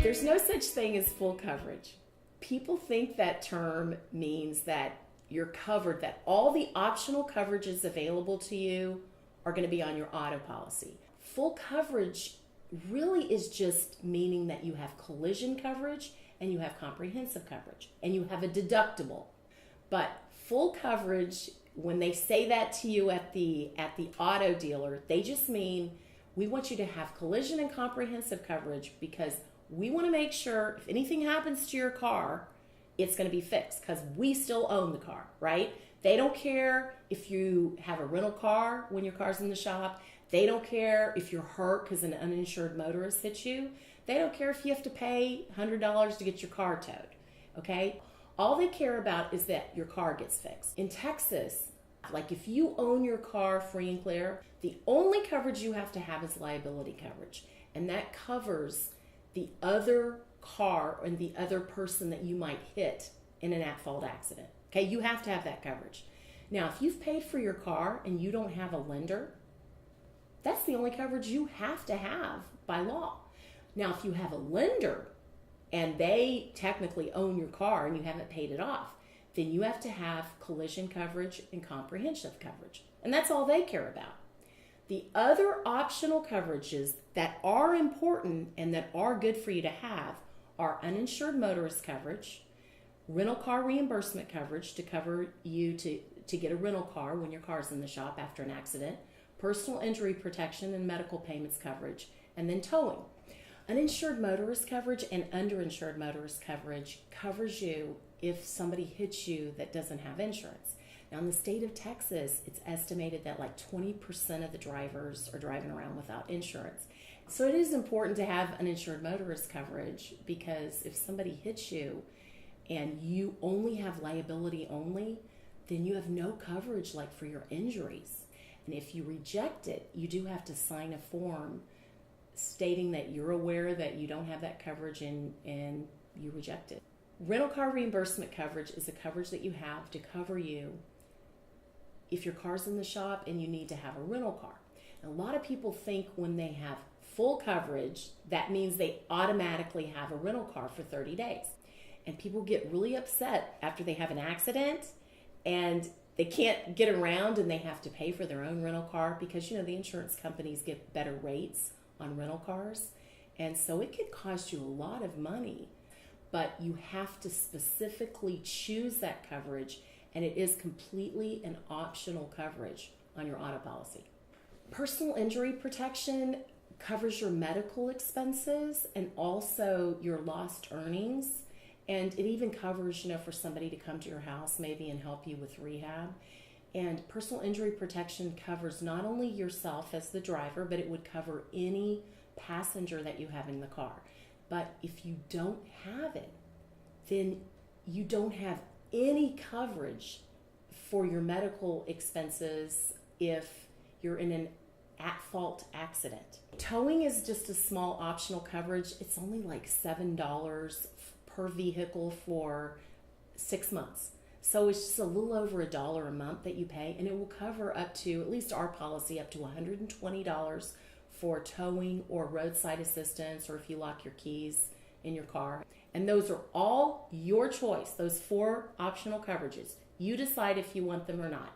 There's no such thing as full coverage. People think that term means that you're covered, that all the optional coverages available to you are going to be on your auto policy. Full coverage really is just meaning that you have collision coverage and you have comprehensive coverage and you have a deductible. But full coverage, when they say that to you at the auto dealer, they just mean we want you to have collision and comprehensive coverage because we want to make sure if anything happens to your car, it's going to be fixed because we still own the car, right? They don't care if you have a rental car when your car's in the shop. They don't care if you're hurt because an uninsured motorist hit you. They don't care if you have to pay $100 to get your car towed, okay? All they care about is that your car gets fixed. In Texas, like if you own your car free and clear, the only coverage you have to have is liability coverage. And that covers the other car and the other person that you might hit in an at-fault accident. Okay, you have to have that coverage. Now, if you've paid for your car and you don't have a lender, that's the only coverage you have to have by law. Now, if you have a lender and they technically own your car and you haven't paid it off, then you have to have collision coverage and comprehensive coverage. And that's all they care about. The other optional coverages that are important and that are good for you to have are uninsured motorist coverage, rental car reimbursement coverage to cover you to get a rental car when your car's in the shop after an accident, personal injury protection and medical payments coverage, and then towing. Uninsured motorist coverage and underinsured motorist coverage covers you if somebody hits you that doesn't have insurance. Now, in the state of Texas, it's estimated that like 20% of the drivers are driving around without insurance. So it is important to have uninsured motorist coverage because if somebody hits you and you only have liability only, then you have no coverage like for your injuries. And if you reject it, you do have to sign a form stating that you're aware that you don't have that coverage and you reject it. Rental car reimbursement coverage is a coverage that you have to cover you if your car's in the shop and you need to have a rental car. And a lot of people think when they have full coverage, that means they automatically have a rental car for 30 days. And people get really upset after they have an accident and they can't get around and they have to pay for their own rental car because, you know, the insurance companies get better rates on rental cars. And so it could cost you a lot of money, but you have to specifically choose that coverage, and it is completely an optional coverage on your auto policy. Personal injury protection covers your medical expenses and also your lost earnings. And it even covers, you know, for somebody to come to your house maybe and help you with rehab. And personal injury protection covers not only yourself as the driver, but it would cover any passenger that you have in the car. But if you don't have it, then you don't have any coverage for your medical expenses if you're in an at-fault accident. Towing is just a small optional coverage. It's only like $7 per vehicle for 6 months. So it's just a little over $1 a month that you pay, and it will cover up to, at least our policy, up to $120 for towing or roadside assistance, or if you lock your keys in your car. And those are all your choice, those 4 optional coverages. You decide if you want them or not.